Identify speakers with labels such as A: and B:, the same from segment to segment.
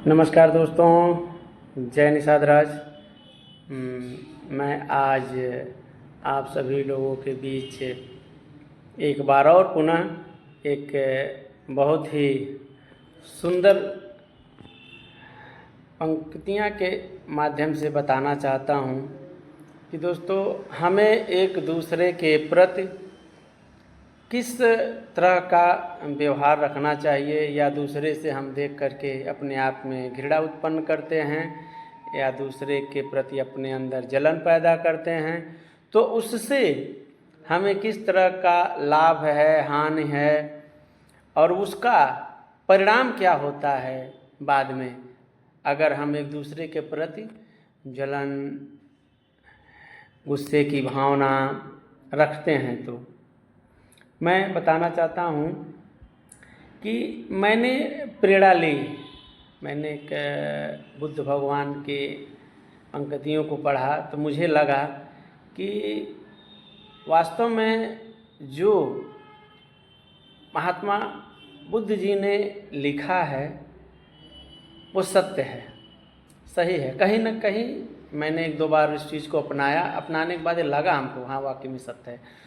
A: नमस्कार दोस्तों, जय निषाद राज। मैं आज आप सभी लोगों के बीच एक बार और पुनः एक बहुत ही सुंदर पंक्तियाँ के माध्यम से बताना चाहता हूँ कि दोस्तों हमें एक दूसरे के प्रति किस तरह का व्यवहार रखना चाहिए, या दूसरे से हम देख करके अपने आप में घृणा उत्पन्न करते हैं या दूसरे के प्रति अपने अंदर जलन पैदा करते हैं, तो उससे हमें किस तरह का लाभ है, हानि है और उसका परिणाम क्या होता है बाद में अगर हम एक दूसरे के प्रति जलन, गुस्से की भावना रखते हैं। तो मैं बताना चाहता हूँ कि मैंने प्रेरणा ली। मैंने एक बुद्ध भगवान के पंक्तियों को पढ़ा तो मुझे लगा कि वास्तव में जो महात्मा बुद्ध जी ने लिखा है वो सत्य है, सही है। कहीं न कहीं मैंने एक दो बार इस चीज़ को अपनाया, अपनाने के बाद ये लगा हमको हाँ वाकई में सत्य है।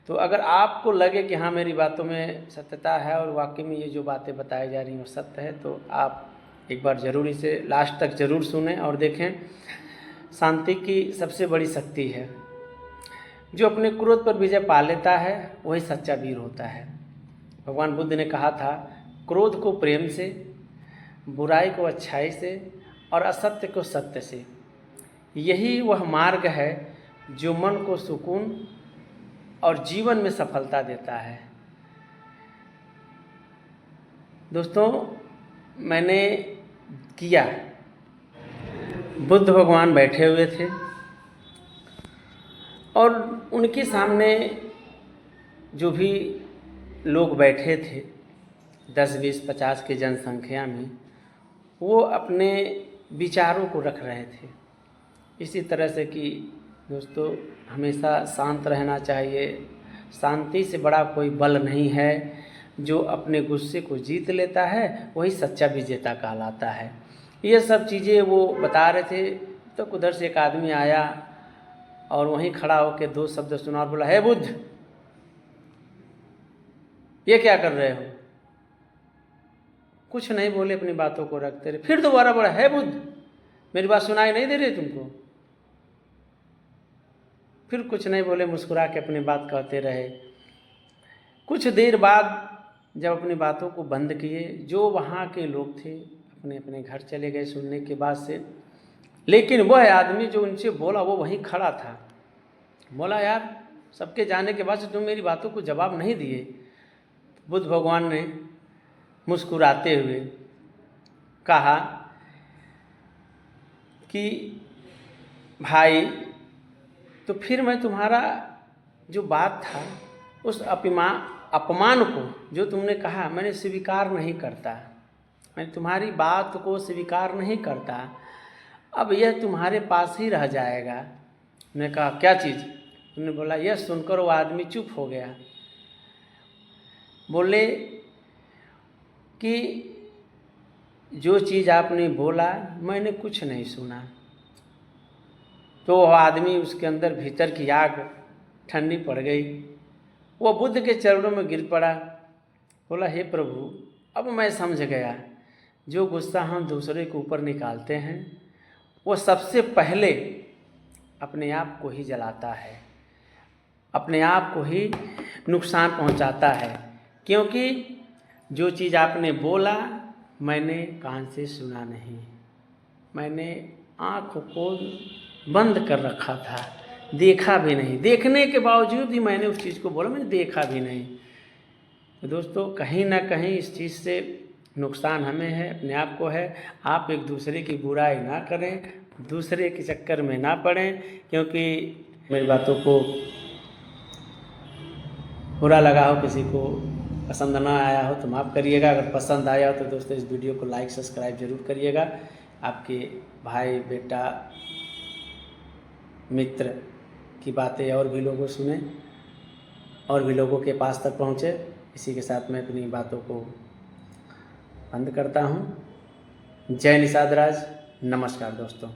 A: तो अगर आपको लगे कि हाँ मेरी बातों में सत्यता है और वाकई में ये जो बातें बताई जा रही हैं वो सत्य है, तो आप एक बार ज़रूर इसे लास्ट तक ज़रूर सुनें और देखें। शांति की सबसे बड़ी शक्ति है। जो अपने क्रोध पर विजय पा लेता है वही सच्चा वीर होता है। भगवान बुद्ध ने कहा था, क्रोध को प्रेम से, बुराई को अच्छाई से और असत्य को सत्य से। यही वह मार्ग है जो मन को सुकून और जीवन में सफलता देता है। दोस्तों मैंने किया, बुद्ध भगवान बैठे हुए थे और उनके सामने जो भी लोग बैठे थे 10, 20, 50 की जनसंख्या में, वो अपने विचारों को रख रहे थे। इसी तरह से कि दोस्तों हमेशा शांत रहना चाहिए। शांति से बड़ा कोई बल नहीं है। जो अपने गुस्से को जीत लेता है वही सच्चा विजेता कहलाता है। ये सब चीज़ें वो बता रहे थे। तो उधर से एक आदमी आया और वहीं खड़ा होकर दो शब्द सुना और बोला, हे बुद्ध, ये क्या कर रहे हो? कुछ नहीं बोले, अपनी बातों को रखते रहे। फिर दोबारा बोला, हे बुद्ध, मेरी बात सुनाई नहीं दे रही तुमको? फिर कुछ नहीं बोले, मुस्कुरा के अपनी बात कहते रहे। कुछ देर बाद जब अपनी बातों को बंद किए, जो वहाँ के लोग थे अपने अपने घर चले गए सुनने के बाद से। लेकिन वह आदमी जो उनसे बोला वो वहीं खड़ा था। बोला, यार सबके जाने के बाद से तुम मेरी बातों को जवाब नहीं दिए। बुद्ध भगवान ने मुस्कुराते हुए कहा कि भाई, तो फिर मैं तुम्हारा जो बात था उस अपमान को जो तुमने कहा मैंने स्वीकार नहीं करता। मैं तुम्हारी बात को स्वीकार नहीं करता। अब यह तुम्हारे पास ही रह जाएगा। मैंने कहा, क्या चीज़? तुमने बोला। यह सुनकर वो आदमी चुप हो गया। बोले कि जो चीज़ आपने बोला मैंने कुछ नहीं सुना। तो वह आदमी, उसके अंदर भीतर की आग ठंडी पड़ गई। वो बुद्ध के चरणों में गिर पड़ा। बोला, हे प्रभु, अब मैं समझ गया, जो गुस्सा हम दूसरे के ऊपर निकालते हैं वो सबसे पहले अपने आप को ही जलाता है, अपने आप को ही नुकसान पहुंचाता है। क्योंकि जो चीज़ आपने बोला मैंने कान से सुना नहीं, मैंने आँखों को बंद कर रखा था, देखा भी नहीं। देखने के बावजूद भी मैंने उस चीज़ को बोला, मैंने देखा भी नहीं। तो दोस्तों कहीं ना कहीं इस चीज़ से नुकसान हमें है, अपने आप को है। आप एक दूसरे की बुराई ना करें, दूसरे के चक्कर में ना पड़ें। क्योंकि मेरी बातों को बुरा लगा हो, किसी को पसंद ना आया हो तो माफ़ करिएगा। अगर पसंद आया हो तो दोस्तों इस वीडियो को लाइक सब्सक्राइब ज़रूर करिएगा। आपके भाई, बेटा, मित्र की बातें और भी लोगों सुने और भी लोगों के पास तक पहुँचे। इसी के साथ मैं अपनी बातों को बंद करता हूँ। जय निषाद राज। नमस्कार दोस्तों।